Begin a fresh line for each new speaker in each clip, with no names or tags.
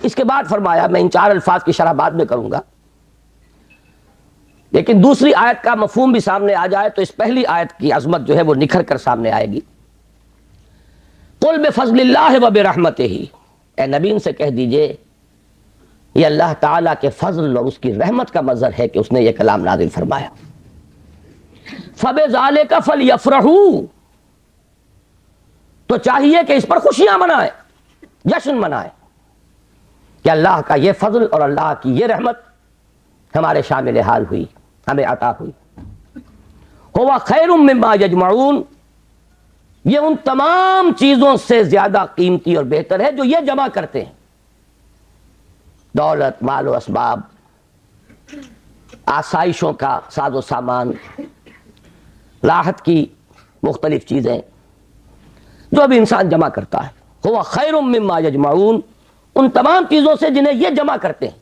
اس کے بعد فرمایا، میں ان 4 الفاظ کی شرح بعد میں کروں گا، لیکن دوسری آیت کا مفہوم بھی سامنے آ جائے تو اس پہلی آیت کی عظمت جو ہے وہ نکھر کر سامنے آئے گی۔ قل بفضل اللہ وبرحمتہ، اے نبی ان سے کہہ دیجئے یہ اللہ تعالیٰ کے فضل اور اس کی رحمت کا مظہر ہے کہ اس نے یہ کلام نازل فرمایا۔ فَبِذَلِكَ فَلْيَفْرَحُوا، تو چاہیے کہ اس پر خوشیاں منائیں، جشن منائیں کہ اللہ کا یہ فضل اور اللہ کی یہ رحمت ہمارے شامل حال ہوئی، ہمیں عطا ہوئی۔ هُوَ خَيْرٌ مِّمَّا يَجْمَعُونَ، یہ ان تمام چیزوں سے زیادہ قیمتی اور بہتر ہے جو یہ جمع کرتے ہیں، دولت، مال و اسباب، آسائشوں کا ساز و سامان، راحت کی مختلف چیزیں جو بھی انسان جمع کرتا ہے۔ هُوَ خَيْرٌ مِّمَّا يَجْمَعُونَ، ان تمام چیزوں سے جنہیں یہ جمع کرتے ہیں،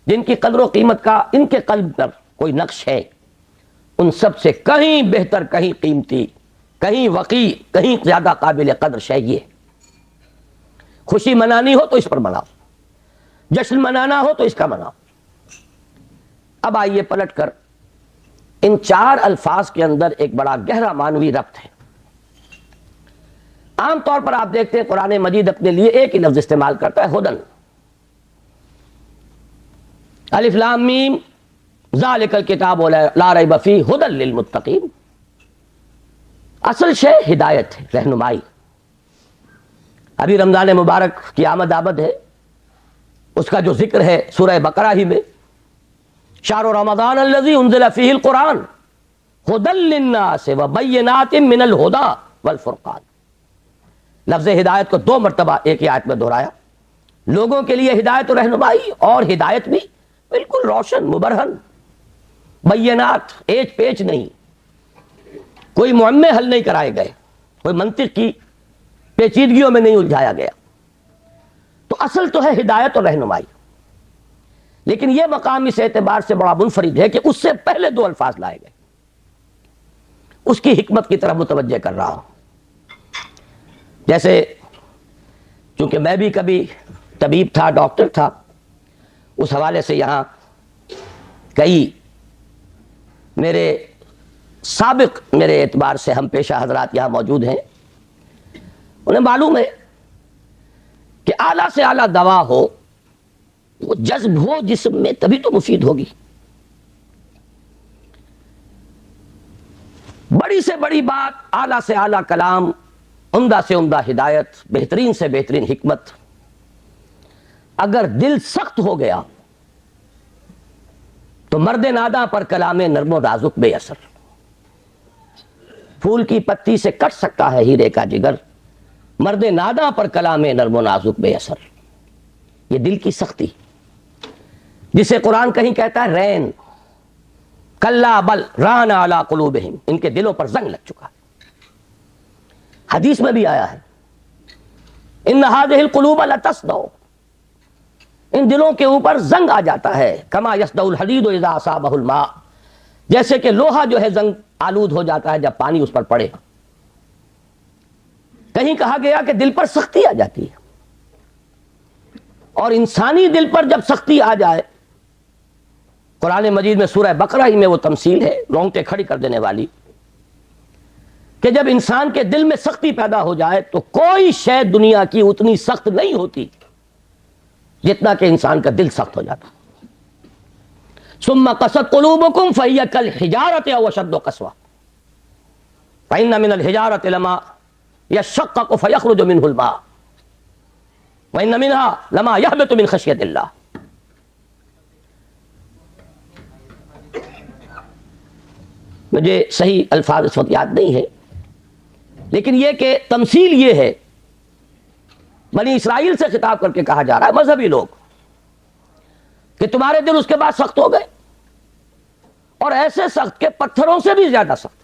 جن کی قدر و قیمت کا ان کے قلب پر کوئی نقش ہے، ان سب سے کہیں بہتر، کہیں قیمتی، کہیں وقی، کہیں زیادہ قابل قدر شے یہ ہے۔ خوشی منانی ہو تو اس پر مناؤ، جشن منانا ہو تو اس کا مناؤ۔ اب آئیے پلٹ کر ان 4 الفاظ کے اندر ایک بڑا گہرا معنوی ربط ہے۔ عام طور پر آپ دیکھتے ہیں قرآن مجید اپنے لیے ایک ہی لفظ استعمال کرتا ہے، ہدن، الف لام میم ذالک الکتاب لا ریب فیہ ہدی للمتقین۔ اصل شے ہدایت ہے، رہنمائی۔ ابھی رمضان مبارک کی آمد آمد ہے، اس کا جو ذکر ہے سورہ بقرہ ہی میں، شہر رمضان الذی انزل فیہ القرآن ہدی للناس وبینات من الہدی والفرقان۔ لفظ ہدایت کو 2 مرتبہ ایک ہی آیت میں دہرایا، لوگوں کے لیے ہدایت و رہنمائی، اور ہدایت بھی بالکل روشن، مبرہن، بینات، ایج پیچ نہیں، کوئی معمے حل نہیں کرائے گئے، کوئی منطق کی پیچیدگیوں میں نہیں الجھایا گیا۔ تو اصل تو ہے ہدایت اور رہنمائی، لیکن یہ مقام اس اعتبار سے بڑا منفرد ہے کہ اس سے پہلے 2 الفاظ لائے گئے۔ اس کی حکمت کی طرف متوجہ کر رہا ہوں۔ جیسے چونکہ میں بھی کبھی طبیب تھا، ڈاکٹر تھا، اس حوالے سے یہاں کئی میرے سابق میرے اعتبار سے ہم پیشہ حضرات یہاں موجود ہیں، انہیں معلوم ہے کہ اعلیٰ سے اعلیٰ دوا ہو، وہ جذب ہو جسم میں تبھی تو مفید ہوگی۔ بڑی سے بڑی بات، اعلیٰ سے اعلیٰ کلام، عمدہ سے عمدہ ہدایت، بہترین سے بہترین حکمت، اگر دل سخت ہو گیا تو مرد ناداں پر کلام نرم و نازک بے اثر۔ پھول کی پتی سے کٹ سکتا ہے ہیرے کا جگر، مرد ناداں پر کلام نرم و نازک بے اثر۔ یہ دل کی سختی، جسے قرآن کہیں کہتا ہے رین، کلا بل ران علی قلوبہم، ان کے دلوں پر زنگ لگ چکا ہے۔ حدیث میں بھی آیا ہے ان ہذہ القلوب لتصدع، ان دلوں کے اوپر زنگ آ جاتا ہے، کما یصدع الحدید اذا اصابہ الماء، جیسے کہ لوہا جو ہے زنگ آلود ہو جاتا ہے جب پانی اس پر پڑے۔ کہیں کہا گیا کہ دل پر سختی آ جاتی ہے، اور انسانی دل پر جب سختی آ جائے، قرآن مجید میں سورہ بقرہ ہی میں وہ تمثیل ہے رونگٹے کھڑی کر دینے والی، کہ جب انسان کے دل میں سختی پیدا ہو جائے تو کوئی شے دنیا کی اتنی سخت نہیں ہوتی جتنا کہ انسان کا دل سخت ہو جاتا۔ ثم قست قلوبکم فہی کالحجارۃ او اشد قسوۃ فإن من الحجارۃ لما یشقق فیخرج منہ الماء وإن منها لما یہبط من خشیۃ اللہ۔ مجھے صحیح الفاظ اس وقت یاد نہیں ہے، لیکن یہ کہ تمثیل یہ ہے، بنی اسرائیل سے خطاب کر کے کہا جا رہا ہے، مذہبی لوگ، کہ تمہارے دل اس کے بعد سخت ہو گئے، اور ایسے سخت کہ پتھروں سے بھی زیادہ سخت۔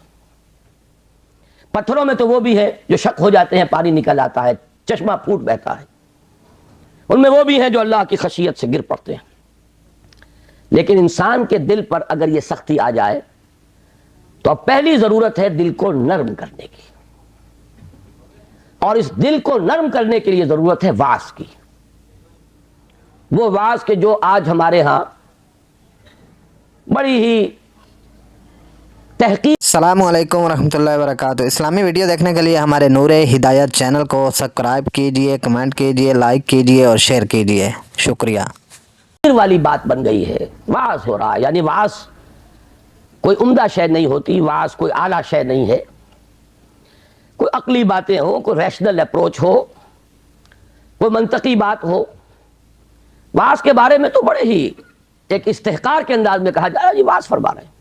پتھروں میں تو وہ بھی ہے جو شک ہو جاتے ہیں، پانی نکل آتا ہے، چشمہ پھوٹ بہتا ہے، ان میں وہ بھی ہیں جو اللہ کی خشیت سے گر پڑتے ہیں۔ لیکن انسان کے دل پر اگر یہ سختی آ جائے تو اب پہلی ضرورت ہے دل کو نرم کرنے کی، اور اس دل کو نرم کرنے کے لیے ضرورت ہے واعظ کی، وہ واز کے جو آج ہمارے ہاں بڑی ہی تحقیق.
السلام علیکم ورحمۃ اللہ وبرکاتہ. اسلامی ویڈیو دیکھنے کے لیے ہمارے نور ہدایت چینل کو سبسکرائب کیجئے، کمنٹ کیجئے، لائک کیجئے اور شیئر کیجئے. شکریہ.
والی بات بن گئی ہے. واز ہو رہا ہے، یعنی واز کوئی عمدہ شے نہیں ہوتی، واز کوئی اعلیٰ شے نہیں ہے. کوئی عقلی باتیں ہو، کوئی ریشنل اپروچ ہو، کوئی منطقی بات ہو. واز کے بارے میں تو بڑے ہی ایک استحقار کے انداز میں کہا جائے جی واز فرما رہے ہیں.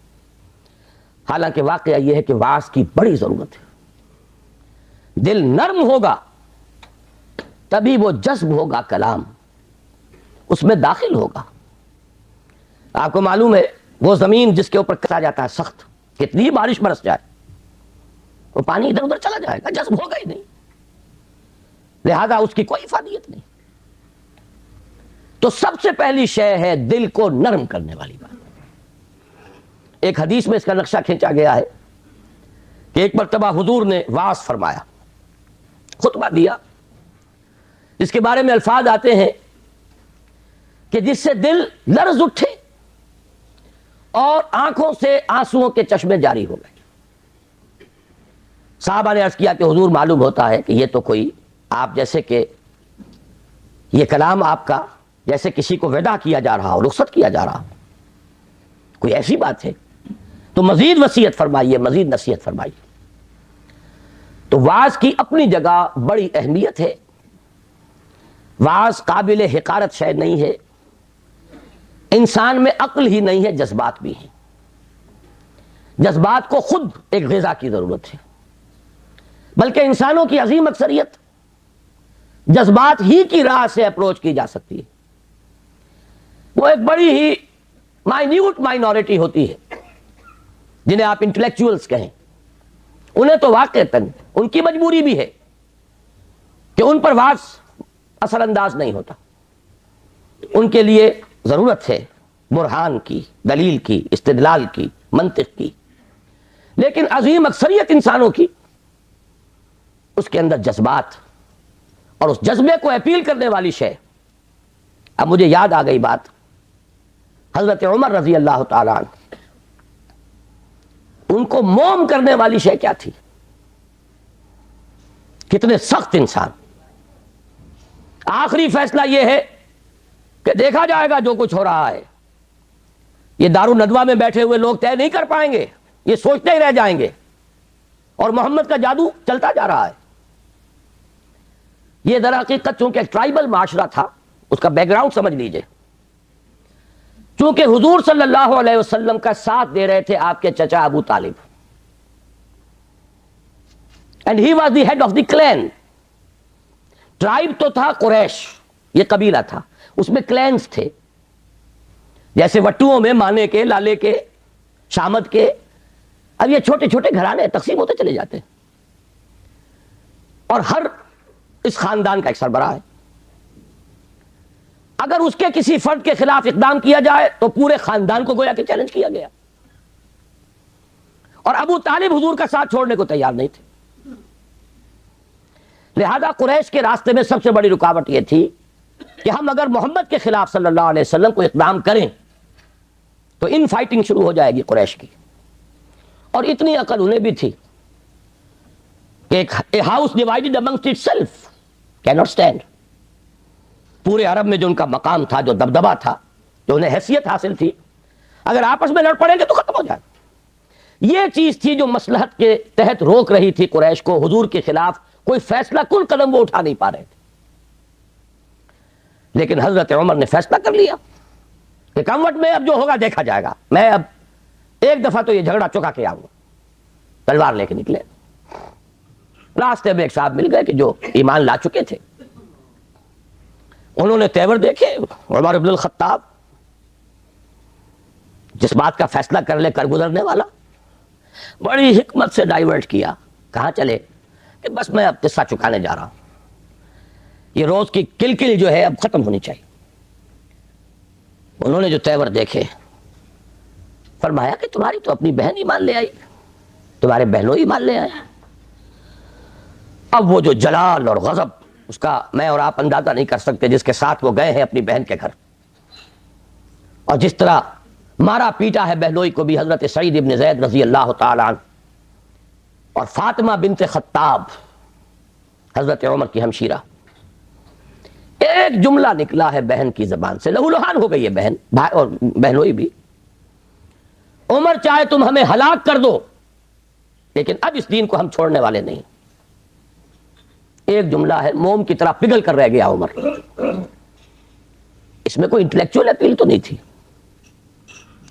حالانکہ واقعہ یہ ہے کہ واز کی بڑی ضرورت ہے. دل نرم ہوگا تبھی وہ جذب ہوگا، کلام اس میں داخل ہوگا. آپ کو معلوم ہے وہ زمین جس کے اوپر کسا جاتا ہے سخت، کتنی بارش برس جائے وہ پانی ادھر ادھر چلا جائے گا، جذب ہوگا ہی نہیں، لہذا اس کی کوئی افادیت نہیں. تو سب سے پہلی شے ہے دل کو نرم کرنے والی بات. ایک حدیث میں اس کا نقشہ کھینچا گیا ہے کہ ایک مرتبہ حضور نے واعظ فرمایا، خطبہ دیا، جس کے بارے میں الفاظ آتے ہیں کہ جس سے دل لرز اٹھے اور آنکھوں سے آنسوؤں کے چشمے جاری ہو گئے. صحابہ نے عرض کیا کہ حضور معلوم ہوتا ہے کہ یہ تو کوئی آپ جیسے کہ یہ کلام آپ کا جیسے کسی کو وداع کیا جا رہا ہو، رخصت کیا جا رہا ہو، کوئی ایسی بات ہے تو مزید وصیت فرمائیے، مزید نصیحت فرمائیے. تو واعظ کی اپنی جگہ بڑی اہمیت ہے. واعظ قابل حقارت شے نہیں ہے. انسان میں عقل ہی نہیں ہے، جذبات بھی ہیں. جذبات کو خود ایک غذا کی ضرورت ہے، بلکہ انسانوں کی عظیم اکثریت جذبات ہی کی راہ سے اپروچ کی جا سکتی ہے. وہ ایک بڑی ہی مائنیوٹ مائنورٹی ہوتی ہے جنہیں آپ انٹلیکچوئلز کہیں. انہیں تو واقعتاً ان کی مجبوری بھی ہے کہ ان پر واعظ اثر انداز نہیں ہوتا. ان کے لیے ضرورت ہے برہان کی، دلیل کی، استدلال کی، منطق کی. لیکن عظیم اکثریت انسانوں کی اس کے اندر جذبات اور اس جذبے کو اپیل کرنے والی شے. اب مجھے یاد آ گئی بات، حضرت عمر رضی اللہ تعالیٰ عنہ، ان کو موم کرنے والی شے کیا تھی؟ کتنے سخت انسان. آخری فیصلہ یہ ہے کہ دیکھا جائے گا جو کچھ ہو رہا ہے. یہ دارالندوہ میں بیٹھے ہوئے لوگ طے نہیں کر پائیں گے، یہ سوچتے ہی رہ جائیں گے، اور محمد کا جادو چلتا جا رہا ہے. یہ در حقیقت چونکہ ایک ٹرائبل معاشرہ تھا، اس کا بیک گراؤنڈ سمجھ لیجئے. چونکہ حضور صلی اللہ علیہ وسلم کا ساتھ دے رہے تھے آپ کے چچا Abu Talib, and he was the head of the clan. Tribe تو تھا قریش، یہ قبیلہ تھا، اس میں کلینز تھے، جیسے وٹوؤں میں مانے کے، لالے کے، شامت کے. اب یہ چھوٹے چھوٹے گھرانے تقسیم ہوتے چلے جاتے ہیں، اور ہر اس خاندان کا ایک سربراہ ہے. اگر اس کے کسی فرد کے خلاف اقدام کیا جائے تو پورے خاندان کو گویا کہ چیلنج کیا گیا. اور ابو طالب حضور کا ساتھ چھوڑنے کو تیار نہیں تھے. لہذا قریش کے راستے میں سب سے بڑی رکاوٹ یہ تھی کہ ہم اگر محمد کے خلاف صلی اللہ علیہ وسلم کو اقدام کریں تو ان فائٹنگ شروع ہو جائے گی قریش کی. اور اتنی عقل انہیں بھی تھی کہ a house divided amongst itself cannot stand. پورے عرب میں جو ان کا مقام تھا، جو دبدبہ تھا، جو انہیں حیثیت حاصل تھی، اگر آپس میں لڑ پڑیں گے تو ختم ہو جائے. یہ چیز تھی جو مصلحت کے تحت روک رہی تھی قریش کو. حضور کے خلاف کوئی فیصلہ کن قدم وہ اٹھا نہیں پا رہے تھے. لیکن حضرت عمر نے فیصلہ کر لیا کہ کموٹ میں اب جو ہوگا دیکھا جائے گا، میں اب ایک دفعہ تو یہ جھگڑا چکا کے آؤں گا. تلوار لے کے نکلے. راستے میں ایک صاحب مل گئے کہ جو ایمان لا چکے تھے. انہوں نے تیور دیکھے، عمر بن الخطاب جس بات کا فیصلہ کر لے کر گزرنے والا، بڑی حکمت سے ڈائیورٹ کیا. کہاں چلے؟ کہ بس میں اب قصہ چکانے جا رہا ہوں، یہ روز کی کلکل جو ہے اب ختم ہونی چاہیے. انہوں نے جو تیور دیکھے، فرمایا کہ تمہاری تو اپنی بہن ایمان لے آئی، تمہارے بہنوں ایمان لے آئے. اب وہ جو جلال اور غضب اس کا میں اور آپ اندازہ نہیں کر سکتے، جس کے ساتھ وہ گئے ہیں اپنی بہن کے گھر، اور جس طرح مارا پیٹا ہے بہنوئی کو بھی حضرت سعید ابن زید رضی اللہ تعالیٰ عنہ، اور فاطمہ بنت خطاب حضرت عمر کی ہمشیرہ. ایک جملہ نکلا ہے بہن کی زبان سے، لہو لہان ہو گئی ہے بہن اور بہنوئی بھی. عمر چاہے تم ہمیں ہلاک کر دو لیکن اب اس دین کو ہم چھوڑنے والے نہیں. ایک جملہ ہے، موم کی طرح پگھل کر رہ گیا عمر. اس میں کوئی انٹلیکچوئل اپیل تو نہیں تھی،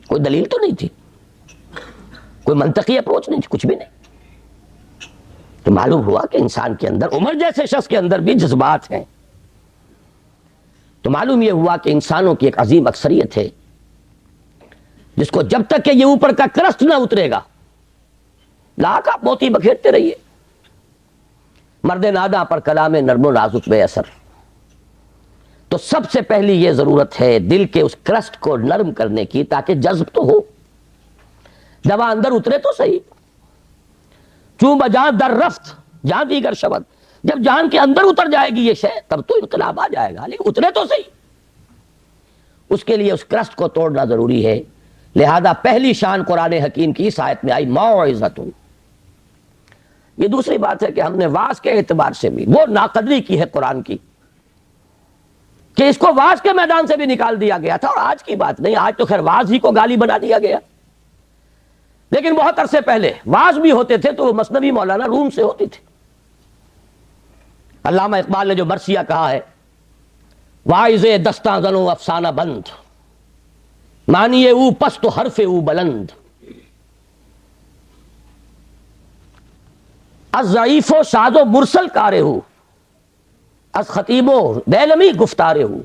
کوئی دلیل تو نہیں تھی، کوئی منطقی اپروچ نہیں تھی، کچھ بھی نہیں. تو معلوم ہوا کہ انسان کے اندر، عمر جیسے شخص کے اندر بھی جذبات ہیں. تو معلوم یہ ہوا کہ انسانوں کی ایک عظیم اکثریت ہے جس کو جب تک کہ یہ اوپر کا کرسٹ نہ اترے گا، لاکھ آپ موتی بکھیرتے رہیے، مرد ناداں پر کلام نرم و نازک بے اثر. تو سب سے پہلی یہ ضرورت ہے دل کے اس کرسٹ کو نرم کرنے کی، تاکہ جذب تو ہو، دوا اندر اترے تو صحیح. چوں بجان در رفت جہاں دیگر شبد، جب جان کے اندر اتر جائے گی یہ شے تب تو انقلاب آ جائے گا، لیکن اترے تو صحیح. اس کے لیے اس کرسٹ کو توڑنا ضروری ہے. لہذا پہلی شان قرآن حکیم کی اس آیت میں آئی موعظۃ. یہ دوسری بات ہے کہ ہم نے واعظ کے اعتبار سے بھی وہ ناقدری کی ہے قرآن کی کہ اس کو واعظ کے میدان سے بھی نکال دیا گیا تھا. اور آج کی بات نہیں، آج تو خیر واعظ ہی کو گالی بنا دیا گیا، لیکن بہت عرصے پہلے واعظ بھی ہوتے تھے تو وہ مثنوی مولانا روم سے ہوتی تھی. علامہ اقبال نے جو مرثیہ کہا ہے، واعظ دستاں زنو افسانہ بند، معنی او پست و حرف او بلند، از ضعیف و شاذ و مرسل کارے ہو، از خطیب و دیلمی گفتارے ہو.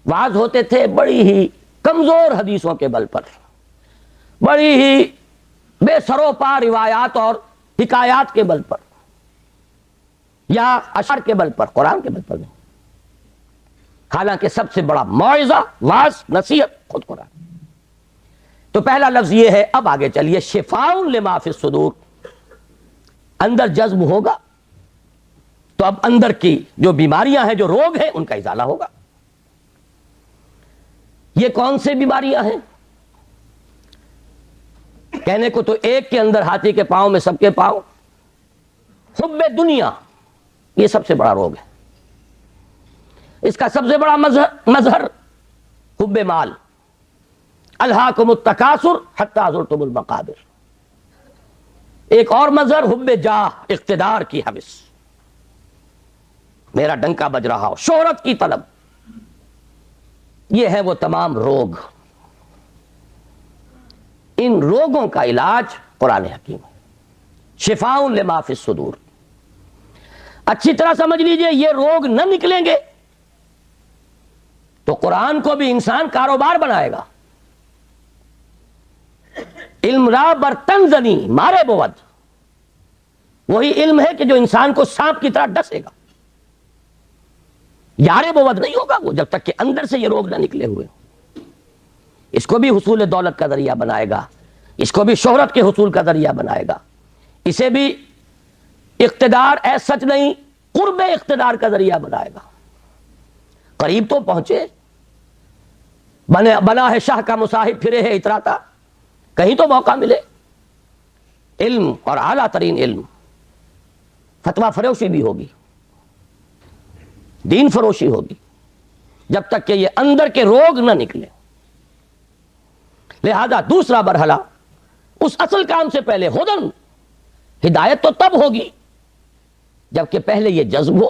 واعظ ہوتے تھے بڑی ہی کمزور حدیثوں کے بل پر، بڑی ہی بے سرو پا روایات اور حکایات کے بل پر، یا اشعار کے بل پر، قرآن کے بل پر نہیں. حالانکہ سب سے بڑا موعظہ، واعظ، نصیحت خود قرآن. تو پہلا لفظ یہ ہے. اب آگے چلیے، شفاء لما فی الصدور. اندر جذب ہوگا تو اب اندر کی جو بیماریاں ہیں، جو روگ ہیں، ان کا ازالہ ہوگا. یہ کون سے بیماریاں ہیں؟ کہنے کو تو ایک کے اندر ہاتھی کے پاؤں میں سب کے پاؤں. حب دنیا یہ سب سے بڑا روگ ہے. اس کا سب سے بڑا مظہر حب مال. الہاکم التکاثر حتی زرتم المقابر. ایک اور مظہر حب جاہ، اقتدار کی ہوس، میرا ڈنکا بج رہا ہو، شہرت کی طلب. یہ ہے وہ تمام روگ. ان روگوں کا علاج قرآن حکیم ہے. شفاء لما فی الصدور. اچھی طرح سمجھ لیجئے، یہ روگ نہ نکلیں گے تو قرآن کو بھی انسان کاروبار بنائے گا. علم را برتن زنی مارے بود. وہی علم ہے کہ جو انسان کو سانپ کی طرح ڈسے گا. یارے بود نہیں ہوگا وہ جب تک کہ اندر سے یہ روگ نہ نکلے ہوئے. اس کو بھی حصول دولت کا ذریعہ بنائے گا، اس کو بھی شہرت کے حصول کا ذریعہ بنائے گا، اسے بھی اقتدار ایس سچ نہیں، قرب اقتدار کا ذریعہ بنائے گا. قریب تو پہنچے، بنا ہے شاہ کا مصاحب پھرے ہے اتراتا، کہیں تو موقع ملے. علم اور اعلیٰ ترین علم. فتویٰ فروشی بھی ہوگی، دین فروشی ہوگی، جب تک کہ یہ اندر کے روگ نہ نکلے. لہذا دوسرا مرحلہ اس اصل کام سے پہلے ہدن، ہدایت تو تب ہوگی جبکہ پہلے یہ جذب ہو،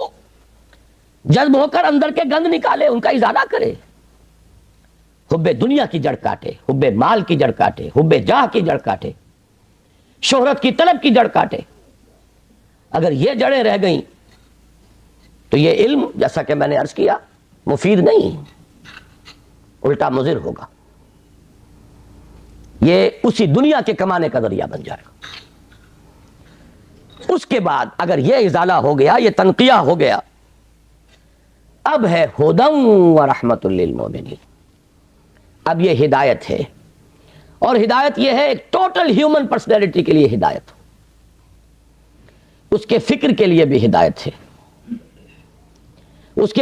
جذب ہو کر اندر کے گند نکالے، ان کا ازالہ کرے. حب دنیا کی جڑ کاٹے، حب مال کی جڑ کاٹے، حب جاہ کی جڑ کاٹے، شہرت کی طلب کی جڑ کاٹے. اگر یہ جڑیں رہ گئیں تو یہ علم، جیسا کہ میں نے عرض کیا، مفید نہیں، الٹا مضر ہوگا. یہ اسی دنیا کے کمانے کا ذریعہ بن جائے گا. اس کے بعد اگر یہ ازالہ ہو گیا، یہ تنقیہ ہو گیا، اب ہے ہدی و رحمت للمؤمنین. اب یہ ہدایت ہے، اور ہدایت یہ ہے ایک ٹوٹل ہیومن پرسنالٹی کے لیے ہدایت، اس کے فکر کے لیے بھی ہدایت ہے. اس کے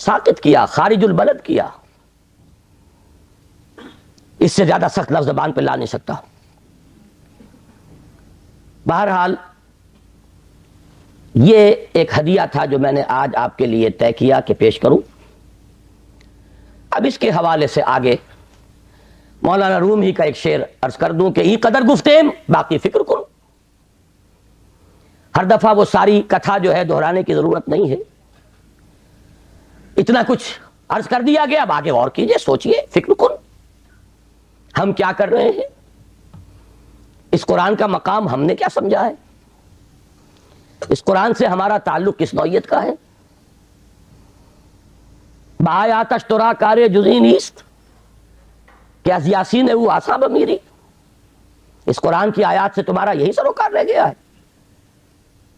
ساقط کیا، خارج البلد کیا. اس سے زیادہ سخت لفظ زبان پہ لا نہیں سکتا. بہرحال یہ ایک ہدیہ تھا جو میں نے آج آپ کے لیے طے کیا کہ پیش کروں. اب اس کے حوالے سے آگے مولانا رومی کا ایک شعر عرض کر دوں کہ ای قدر گفتیم باقی فکر کروں. ہر دفعہ وہ ساری کتھا جو ہے دہرانے کی ضرورت نہیں ہے. اتنا کچھ عرض کر دیا گیا، اب آگے غور کیجئے، سوچئے، فکر کن. ہم کیا کر رہے ہیں؟ اس قرآن کا مقام ہم نے کیا سمجھا ہے؟ اس قرآن سے ہمارا تعلق کس نوعیت کا ہے؟ بہائے آتش ترا کار جزی نیست کہ از یاسین او آساب میری. اس قرآن کی آیات سے تمہارا یہی سروکار رہ گیا ہے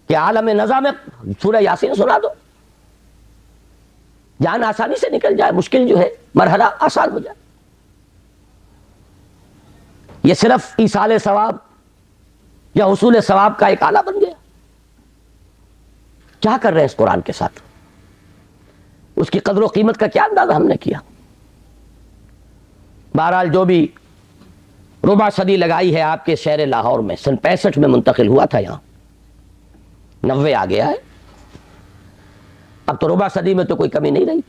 کہ عالم نزا میں سورہ یاسین سنا دو، جان آسانی سے نکل جائے، مشکل جو ہے مرحلہ آسان ہو جائے. یہ صرف ایصال ثواب یا حصول ثواب کا ایک آلہ بن گیا. کیا کر رہے ہیں اس قرآن کے ساتھ؟ اس کی قدر و قیمت کا کیا اندازہ ہم نے کیا؟ بہرحال جو بھی ربع صدی لگائی ہے آپ کے شہر لاہور میں، سن 65 میں منتقل ہوا تھا، یہاں 90 آ گیا ہے. اب تو ربع صدی میں تو کوئی کمی نہیں رہی.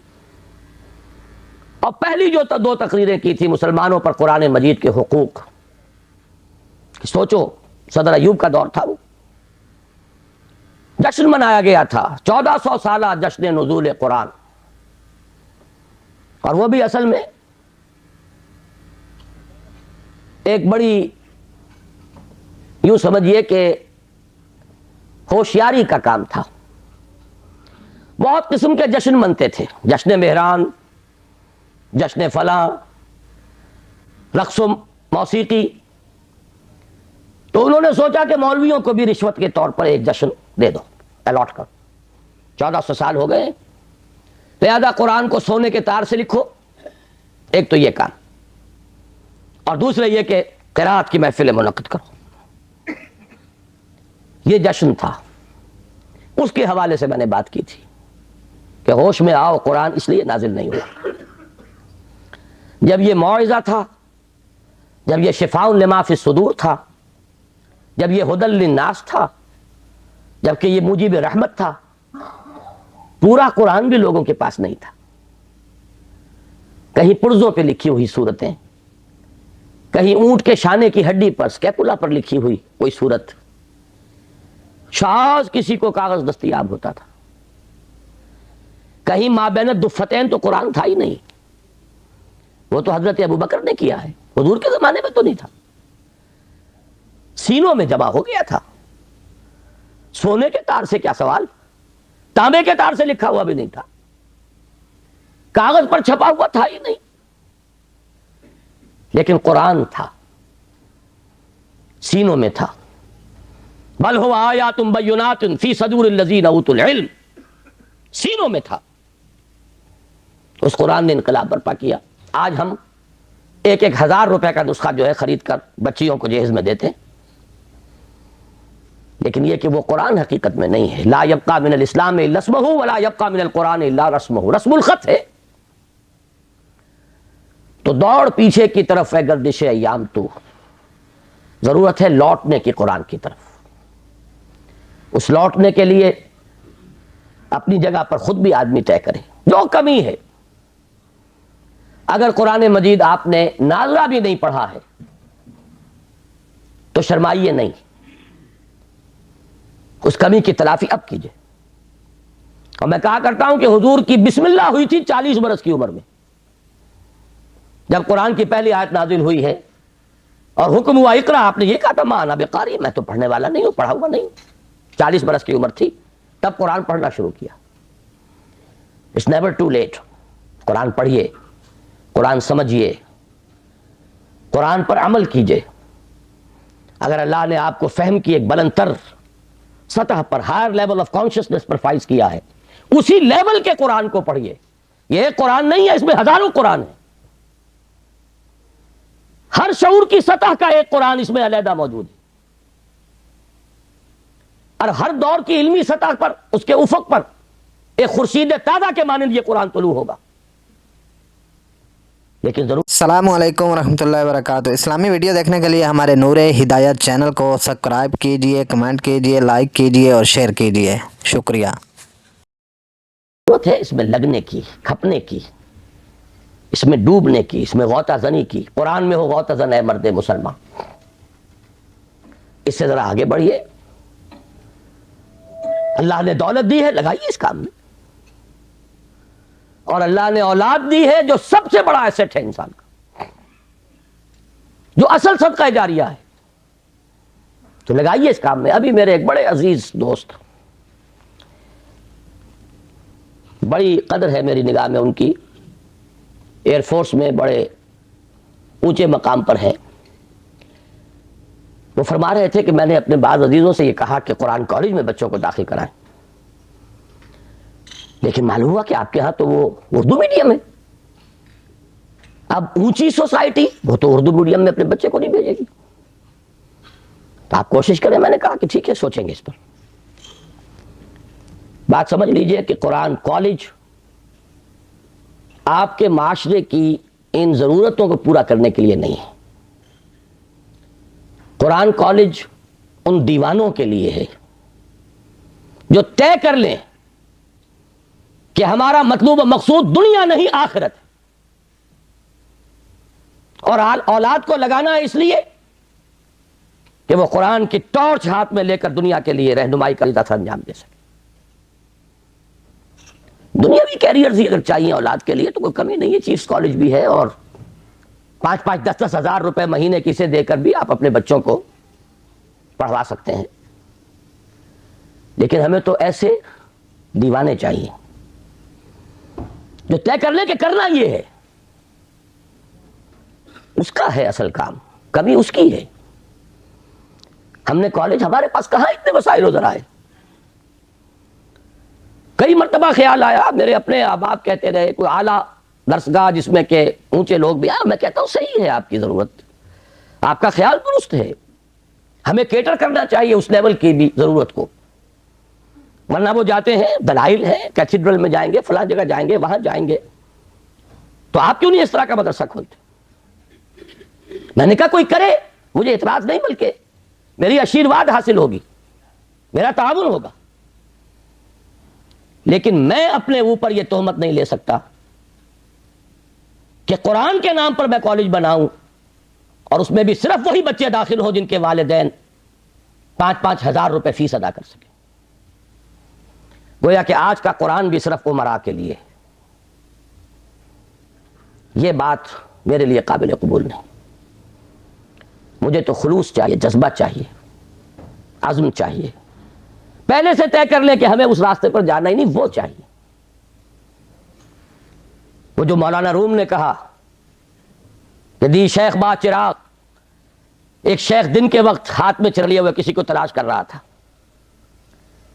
اور پہلی جو 2 تقریریں کی تھی مسلمانوں پر قرآن مجید کے حقوق، سوچو صدر ایوب کا دور تھا، وہ جشن منایا گیا تھا، 1400 سالہ جشن نزول قرآن. اور وہ بھی اصل میں ایک بڑی یوں سمجھیے کہ ہوشیاری کا کام تھا. بہت قسم کے جشن منتے تھے، جشن مہران، جشن فلاں، رقص و موسیقی. تو انہوں نے سوچا کہ مولویوں کو بھی رشوت کے طور پر ایک جشن دے دو، الاٹ کر. 1400 سال ہو گئے، لہذا قرآن کو سونے کے تار سے لکھو. ایک تو یہ کام، اور دوسرے یہ کہ قرات کی محفل منعقد کرو. یہ جشن تھا. اس کے حوالے سے میں نے بات کی تھی کہ ہوش میں آؤ، قرآن اس لیے نازل نہیں ہوا. جب یہ موعظہ تھا، جب یہ شفاء لما فی الصدور تھا، جب یہ ہدی للناس تھا، جبکہ یہ موجب رحمت تھا، پورا قرآن بھی لوگوں کے پاس نہیں تھا. کہیں پرزوں پہ لکھی ہوئی صورتیں، کہیں اونٹ کے شانے کی ہڈی پر سکیپولا پر لکھی ہوئی کوئی صورت، شاذ کسی کو کاغذ دستیاب ہوتا تھا. کہیں مابین الدفتین تو قرآن تھا ہی نہیں. وہ تو حضرت ابوبکر نے کیا ہے، حضور کے زمانے میں تو نہیں تھا. سینوں میں جمع ہو گیا تھا. سونے کے تار سے کیا سوال، تانبے کے تار سے لکھا ہوا بھی نہیں تھا، کاغذ پر چھپا ہوا تھا ہی نہیں. لیکن قرآن تھا، سینوں میں تھا. بل هو آیات بینات فی صدور الذین اوتوا العلم، سینوں میں تھا. اس قرآن نے انقلاب برپا کیا. آج ہم 1,000 روپے کا نسخہ جو ہے خرید کر بچیوں کو جہیز میں دیتے ہیں، لیکن یہ کہ وہ قرآن حقیقت میں نہیں ہے. لا یبقى من الاسلام الا اسمہ ولا یبقى من القرآن الا رسمہ، رسم الخط ہے. تو دوڑ پیچھے کی طرف ہے گردش ایام، تو ضرورت ہے لوٹنے کی قرآن کی طرف. اس لوٹنے کے لیے اپنی جگہ پر خود بھی آدمی طے کرے جو کمی ہے. اگر قرآن مجید آپ نے نازلہ بھی نہیں پڑھا ہے تو شرمائیے نہیں، اس کمی کی تلافی اب کیجئے. اور میں کہا کرتا ہوں کہ حضور کی بسم اللہ ہوئی تھی 40 برس کی عمر میں، جب قرآن کی پہلی آیت نازل ہوئی ہے اور حکم ہوا اقرا. آپ نے یہ کہا تھا ما انا بقاری، میں تو پڑھنے والا نہیں ہوں، پڑھا ہوا نہیں ہوں. 40 برس کی عمر تھی تب قرآن پڑھنا شروع کیا. It's never too late. قرآن پڑھیے، قرآن سمجھیے، قرآن پر عمل کیجئے. اگر اللہ نے آپ کو فہم کی ایک بلند تر سطح پر، ہائر لیول آف کانشسنس پر فائز کیا ہے، اسی لیول کے قرآن کو پڑھیے. یہ قرآن نہیں ہے، اس میں ہزاروں قرآن ہیں. ہر شعور کی سطح کا ایک قرآن اس میں علیحدہ موجود ہے، اور ہر دور کی علمی سطح پر، اس کے افق پر ایک خورشید تازہ کے مانند یہ قرآن طلوع ہوگا. لیکن ضرور
السلام علیکم ورحمۃ اللہ وبرکاتہ. اسلامی ویڈیو دیکھنے کے لیے ہمارے نور ہدایت چینل کو سبسکرائب کیجئے، کمنٹ کیجئے، لائک کیجئے اور شیئر کیجئے. شکریہ.
ضرورت ہے اس میں لگنے کی، کھپنے کی، اس میں ڈوبنے کی، اس میں غوطہ زنی کی. قرآن میں ہو غوطہ زن ہے مرد مسلمان. اس سے ذرا آگے بڑھیے. اللہ نے دولت دی ہے، لگائیے اس کام میں. اور اللہ نے اولاد دی ہے جو سب سے بڑا ایسٹ ہے انسان کا، جو اصل صدقہ جاریہ ہے، تو لگائیے اس کام میں. ابھی میرے ایک بڑے عزیز دوست، بڑی قدر ہے میری نگاہ میں ان کی، ایئر فورس میں بڑے اونچے مقام پر ہے. وہ فرما رہے تھے کہ میں نے اپنے بعض عزیزوں سے یہ کہا کہ قرآن کالج میں بچوں کو داخل کرائیں، لیکن معلوم ہوا کہ آپ کے ہاں تو وہ اردو میڈیم ہے. اب اونچی سوسائٹی وہ تو اردو میڈیم میں اپنے بچے کو نہیں بھیجے گی، تو آپ کوشش کریں. میں نے کہا کہ ٹھیک ہے، سوچیں گے اس پر. بات سمجھ لیجئے کہ قرآن کالج آپ کے معاشرے کی ان ضرورتوں کو پورا کرنے کے لیے نہیں ہے. قرآن کالج ان دیوانوں کے لیے ہے جو طے کر لیں کہ ہمارا مطلوب و مقصود دنیا نہیں آخرت ہے، اور اولاد کو لگانا ہے اس لیے کہ وہ قرآن کی ٹارچ ہاتھ میں لے کر دنیا کے لیے رہنمائی کا سر انجام دے سکے. دنیاوی کیریئرز ہی اگر چاہیے اولاد کے لیے تو کوئی کمی نہیں ہے. چیفز کالج بھی ہے، اور 5-10 ہزار روپے مہینے کسے دے کر بھی آپ اپنے بچوں کو پڑھوا سکتے ہیں. لیکن ہمیں تو ایسے دیوانے چاہیے جو طے کر لیں کہ کرنا یہ ہے. اس کا ہے اصل کام، کمی اس کی ہے. ہم نے کالج، ہمارے پاس کہاں اتنے وسائل و ذرائع. کئی مرتبہ خیال آیا، میرے اپنے احباب کہتے رہے کوئی اعلیٰ درسگاہ جس میں کہ اونچے لوگ بھی آئے. میں کہتا ہوں صحیح ہے، آپ کی ضرورت، آپ کا خیال درست ہے. ہمیں کیٹر کرنا چاہیے اس لیول کی بھی ضرورت کو. ورنہ وہ جاتے ہیں، دلائل ہیں، کیتھیڈرل میں جائیں گے، فلاں جگہ جائیں گے، وہاں جائیں گے. تو آپ کیوں نہیں اس طرح کا مدرسہ کھولتے؟ میں نے کہا کوئی کرے، مجھے اعتراض نہیں، بلکہ میری آشیرواد حاصل ہوگی، میرا تعاون ہوگا. لیکن میں اپنے اوپر یہ تہمت نہیں لے سکتا کہ قرآن کے نام پر میں کالج بناؤں اور اس میں بھی صرف وہی بچے داخل ہوں جن کے والدین 5-5 ہزار روپے فیس ادا کر سکیں. گویا کہ آج کا قرآن بھی صرف امراء کے لیے. یہ بات میرے لیے قابل قبول نہیں. مجھے تو خلوص چاہیے، جذبہ چاہیے، عزم چاہیے. پہلے سے طے کر لیں کہ ہمیں اس راستے پر جانا ہی نہیں، وہ چاہیے. وہ جو مولانا روم نے کہا کہ دی شیخ با چراغ، ایک شیخ دن کے وقت ہاتھ میں چر لیے ہوئے کسی کو تلاش کر رہا تھا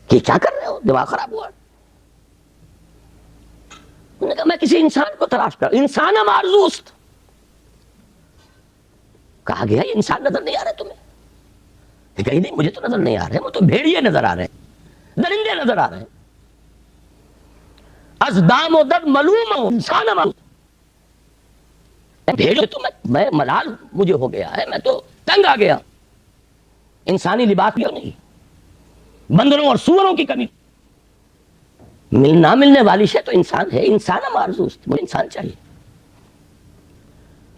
کہ کیا کر رہے ہو، دماغ خراب ہوا. انہوں نے کہا میں کسی انسان کو تلاش کر، انسان مارزوست. کہا گیا یہ انسان نظر نہیں آ رہے تمہیں؟ کہیں نہیں، مجھے تو نظر نہیں آ رہے، وہ تو بھیڑیے نظر آ رہے ہیں، درندے نظر آ رہے ہیں. ازدام و دد ملوم ہوں، انسان بھیڑیے تو میں ملال مجھے ہو گیا ہے، میں تو تنگ آ گیا. انسانی لباس کیوں نہیں؟ بندروں اور سوروں کی کمی. نہ ملنے والی شے تو انسان ہے، انسان مارزوست، مجھے انسان چاہیے.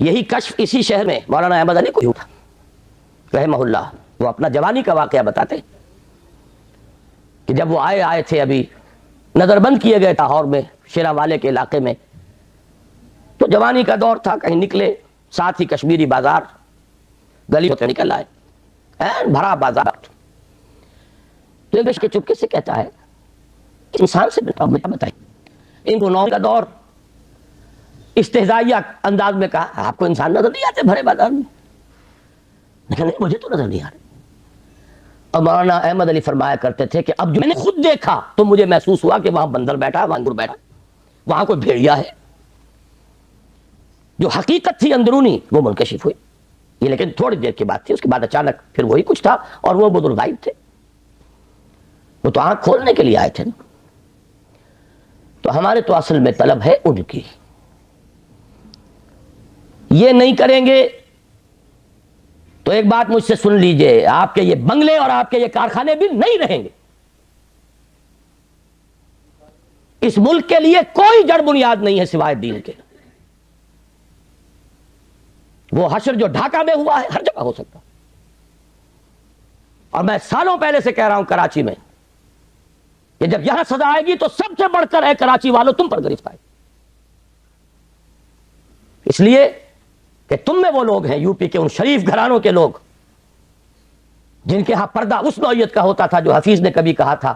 یہی کشف اسی شہر میں مولانا احمد علی کو اٹھا رحمہ اللہ. وہ اپنا جوانی کا واقعہ بتاتے کہ جب وہ آئے تھے، ابھی نظر بند کیے گئے لاہور میں شیرا والے کے علاقے میں، تو جوانی کا دور تھا. کہیں نکلے، ساتھ ہی کشمیری بازار، گلی ہوتے نکل آئے، بھرا بازار. تو ایک چپکے سے کہتا ہے انسان سے بتائیں، ان کو نو کا دور استہزائیہ انداز میں کہا آپ کو انسان نظر نہیں آتے بھرے بازار میں؟ لیکن نہیں، مجھے تو نظر نہیں آ رہے. اور مولانا احمد علی فرمایا کرتے تھے کہ اب جو میں نے خود دیکھا تو مجھے محسوس ہوا کہ وہاں بندر بیٹھا، وہاں انگور بیٹھا، وہاں کوئی بھیڑیا ہے. جو حقیقت تھی اندرونی وہ منکشف ہوئی. یہ لیکن تھوڑی دیر کی بات تھی، اس کے بعد اچانک پھر وہی کچھ تھا، اور وہ بزرگ غائب تھے. وہ تو آنکھ کھولنے کے لیے آئے تھے. تو ہمارے تو اصل میں طلب ہے ان کی. یہ نہیں کریں گے تو ایک بات مجھ سے سن لیجئے, آپ کے یہ بنگلے اور آپ کے یہ کارخانے بھی نہیں رہیں گے. اس ملک کے لیے کوئی جڑ بنیاد نہیں ہے سوائے دین کے. وہ حشر جو ڈھاکہ میں ہوا ہے ہر جگہ ہو سکتا. اور میں سالوں پہلے سے کہہ رہا ہوں کراچی میں کہ جب یہاں سزا آئے گی تو سب سے بڑھ کر ہے کراچی والوں تم پر گرفت آئے. اس لیے کہ تم میں وہ لوگ ہیں یو پی کے ان شریف گھرانوں کے لوگ جن کے ہاں پردہ اس نوعیت کا ہوتا تھا جو حفیظ نے کبھی کہا تھا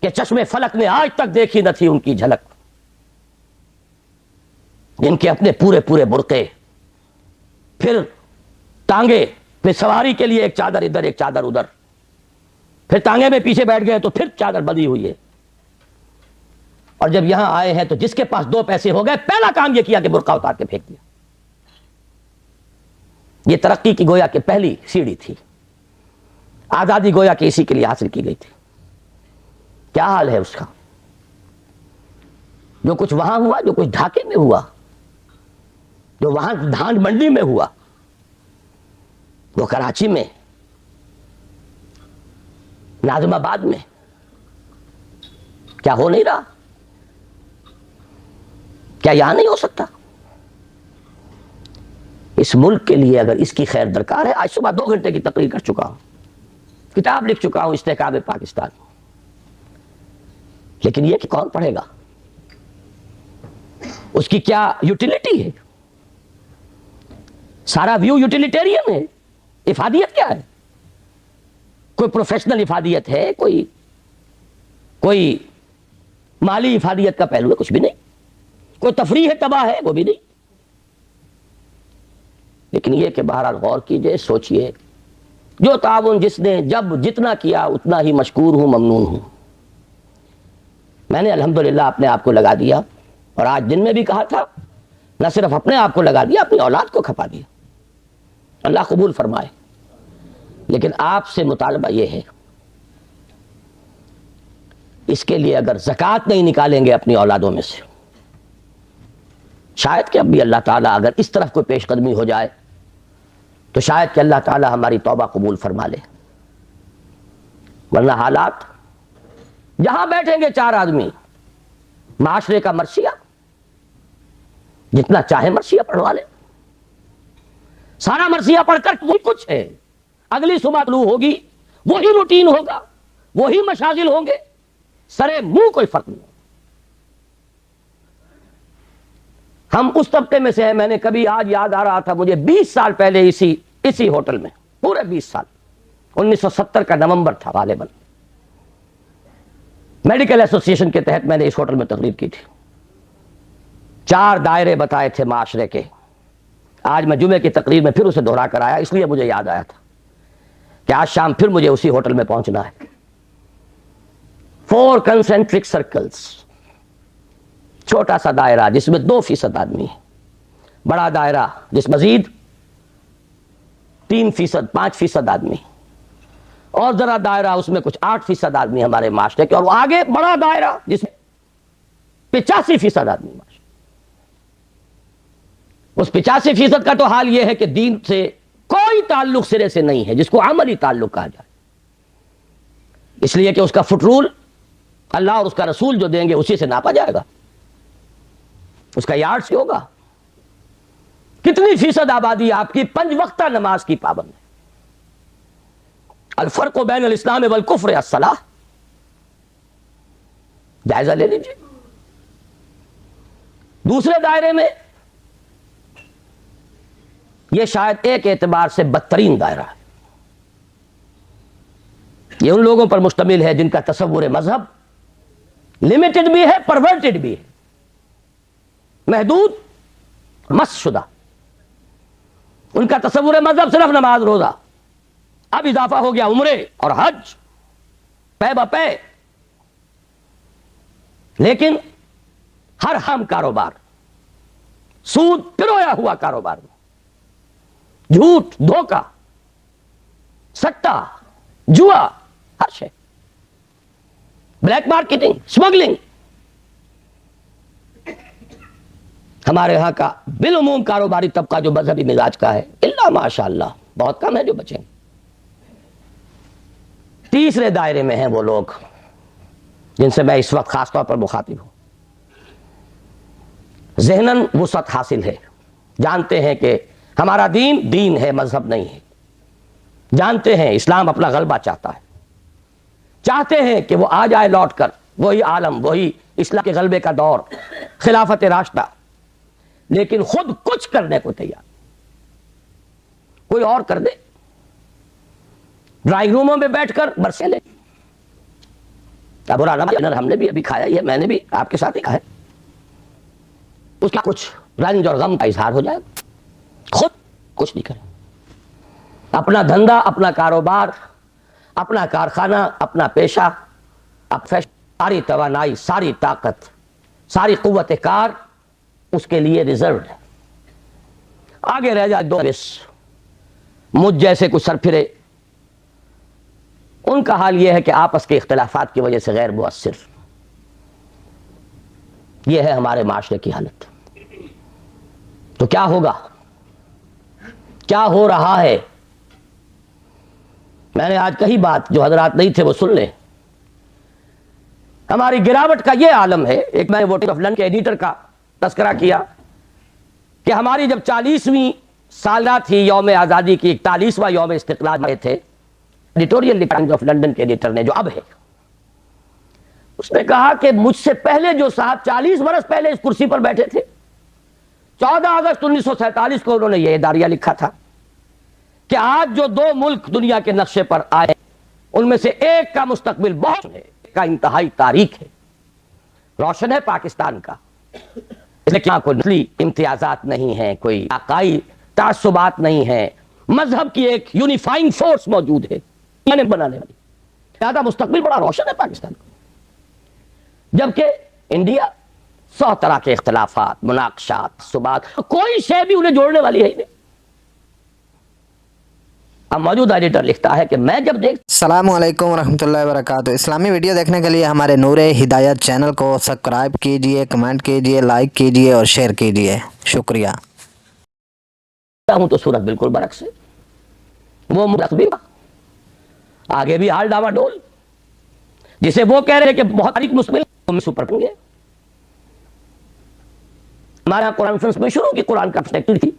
کہ چشمے فلک نے آج تک دیکھی نہ تھی ان کی جھلک. جن کے اپنے پورے پورے برقعے, پھر ٹانگے, پھر سواری کے لیے ایک چادر ادھر ایک چادر ادھر, پھر ٹانگے میں پیچھے بیٹھ گئے تو پھر چادر بندھی ہوئی ہے. اور جب یہاں آئے ہیں تو جس کے پاس 2 پیسے ہو گئے پہلا کام یہ کیا کہ برقع اتار کے پھینک دیا. یہ ترقی کی گویا کہ پہلی سیڑھی تھی. آزادی گویا کہ اسی کے لیے حاصل کی گئی تھی. کیا حال ہے اس کا؟ جو کچھ وہاں ہوا, جو کچھ ڈھاکے میں ہوا, جو وہاں دھان منڈی میں ہوا, وہ کراچی میں, ناظم آباد میں کیا ہو نہیں رہا؟ کیا یہاں نہیں ہو سکتا؟ اس ملک کے لیے اگر اس کی خیر درکار ہے, آج صبح 2 گھنٹے کی تقریر کر چکا ہوں, کتاب لکھ چکا ہوں استحکام پاکستان. لیکن یہ کہ کون پڑھے گا؟ اس کی کیا یوٹیلیٹی ہے؟ سارا ویو یوٹیلیٹیرین ہے. افادیت کیا ہے؟ کوئی پروفیشنل افادیت ہے؟ کوئی مالی افادیت کا پہلو ہے؟ کچھ بھی نہیں. کوئی تفریح تباہ ہے؟ وہ بھی نہیں. لیکن یہ کہ بہرحال غور کیجئے, سوچئے, جو تعاون جس نے جب جتنا کیا اتنا ہی مشکور ہوں, ممنون ہوں. میں نے الحمدللہ اپنے آپ کو لگا دیا, اور آج دن میں بھی کہا تھا, نہ صرف اپنے آپ کو لگا دیا, اپنی اولاد کو کھپا دیا. اللہ قبول فرمائے. لیکن آپ سے مطالبہ یہ ہے, اس کے لیے اگر زکوٰۃ نہیں نکالیں گے اپنی اولادوں میں سے, شاید کہ اب بھی اللہ تعالیٰ اگر اس طرف کوئی پیش قدمی ہو جائے تو شاید کہ اللہ تعالیٰ ہماری توبہ قبول فرما لے. ورنہ حالات, جہاں بیٹھیں گے 4 آدمی, معاشرے کا مرثیہ, جتنا چاہے مرثیہ پڑھوا لے, سارا مرثیہ پڑھ کر وہ کچھ ہے. اگلی صبح طلوع ہوگی, وہی روٹین ہوگا, وہی مشاغل ہوں گے, سرے منہ کوئی فرق نہیں. ہم اس طبقے میں سے ہیں. میں نے کبھی, آج یاد آ رہا تھا مجھے, 20 سال پہلے اسی ہوٹل میں, پورے 20 سال, 1970 کا نومبر تھا غالباً, میڈیکل ایسوسی ایشن کے تحت میں نے اس ہوٹل میں تقریر کی تھی. 4 دائرے بتائے تھے معاشرے کے. آج میں جمعے کی تقریر میں پھر اسے دہرا کر آیا, اس لیے مجھے یاد آیا تھا کہ آج شام پھر مجھے اسی ہوٹل میں پہنچنا ہے. 4 کنسنٹرک سرکلز, چھوٹا سا دائرہ جس میں 2% آدمی ہے, بڑا دائرہ جس مزید 3%, 5% آدمی, اور ذرا دائرہ اس میں کچھ 8% آدمی ہمارے معاشرے کے, اور وہ آگے بڑا دائرہ جس میں 85% آدمی معاشرے. اس 85% کا تو حال یہ ہے کہ دین سے کوئی تعلق سرے سے نہیں ہے, جس کو عملی تعلق کہا جائے. اس لیے کہ اس کا فٹ رول اللہ اور اس کا رسول جو دیں گے اسی سے ناپا جائے گا, اس کا یارڈ سے ہوگا. کتنی فیصد آبادی آپ کی 5 وقتہ نماز کی پابند ہے؟ الفرق بین الاسلام والکفر الصلاۃ, جائزہ لے لیجیے. دوسرے دائرے میں یہ شاید ایک اعتبار سے بدترین دائرہ ہے. یہ ان لوگوں پر مشتمل ہے جن کا تصور مذہب لمیٹڈ بھی ہے, پرورٹڈ بھی ہے, محدود, مس شدہ. ان کا تصور مذہب صرف نماز روزہ, اب اضافہ ہو گیا عمرے اور حج پے بپے. لیکن ہر ہم کاروبار, سود پرویا ہوا کاروبار میں, جھوٹ, دھوکہ, سٹا, جوا, ہر شے, بلیک مارکیٹنگ, اسمگلنگ, ہمارے ہاں کا بالعموم کاروباری طبقہ جو مذہبی مزاج کا ہے الا ماشاء اللہ بہت کم ہے جو بچیں. تیسرے دائرے میں ہیں وہ لوگ جن سے میں اس وقت خاص طور پر مخاطب ہوں. ذہناً وسعت حاصل ہے، جانتے ہیں کہ ہمارا دین دین ہے، مذہب نہیں ہے. جانتے ہیں اسلام اپنا غلبہ چاہتا ہے، چاہتے ہیں کہ وہ آ جائے لوٹ کر وہی عالم، وہی اسلام کے غلبے کا دور، خلافت راشدہ، لیکن خود کچھ کرنے کو تیار. کوئی اور کر دے، ڈرائنگ روموں میں بیٹھ کر برسے لے. اب برا نہ مانے، ہم نے بھی ابھی کھایا ہی ہے، میں نے بھی آپ کے ساتھ ہی کھایا. اس کا کچھ رنج اور غم کا اظہار ہو جائے، خود کچھ نہیں کرے. اپنا دھندا، اپنا کاروبار، اپنا کارخانہ، اپنا پیشہ، ساری توانائی، ساری طاقت، ساری قوت کار اس کے لیے ریزروڈ ہے. آگے رہ جائے دو مجھ جیسے کچھ سرپھرے، ان کا حال یہ ہے کہ آپس کے اختلافات کی وجہ سے غیر مؤثر. یہ ہے ہمارے معاشرے کی حالت. تو کیا ہوگا؟ کیا ہو رہا ہے؟ میں نے آج کہی بات، جو حضرات نہیں تھے وہ سن لیں. ہماری گراوٹ کا یہ عالم ہے. ایک میں نے ووٹنگ آف لنڈن کے ایڈیٹر کا تذکرہ کیا کہ ہماری جب 40ویں سالہ تھی یوم آزادی کی، 41واں یوم استقلال میں تھے، ایڈیٹوریل ٹائمز آف لنڈن کے ایڈیٹر نے، جو اب ہے، اس نے کہا کہ مجھ سے پہلے جو صاحب 40 برس پہلے اس کرسی پر بیٹھے تھے، 14 اگست 1947 کو انہوں نے یہ اداریہ لکھا تھا کہ آج جو دو ملک دنیا کے نقشے پر آئے ان میں سے ایک کا مستقبل بہت ہے، ایک کا انتہائی تاریک ہے. روشن ہے پاکستان کا، لیکن کوئی نسلی امتیازات نہیں ہیں، کوئی عقائی تعصبات نہیں ہیں، مذہب کی ایک یونیفائنگ فورس موجود ہے بنانے والی. لہذا مستقبل بڑا روشن ہے پاکستان کا. جبکہ انڈیا 100 طرح کے اختلافات، مناقشات، تعصبات، کوئی شے بھی انہیں جوڑنے والی ہے ہی نہیں. اب موجودہ ایڈیٹر لکھتا ہے کہ میں جب دیکھ.
السلام علیکم ورحمۃ اللہ وبرکاتہ. اسلامی ویڈیو دیکھنے کے لیے ہمارے نور ہدایت چینل کو سبسکرائب کیجئے، کمنٹ کیجئے، لائک کیجئے اور شیئر کیجئے. شکریہ.
ہوں تو صورت بالکل برعکس ہے. وہ مستقبل آگے بھی حال ڈاوا ڈول، جسے وہ کہہ رہے کہ بہت تاریک مستقبل سپر گے. ہمارے یہاں قرآن میں شروع کی قرآن کا تھی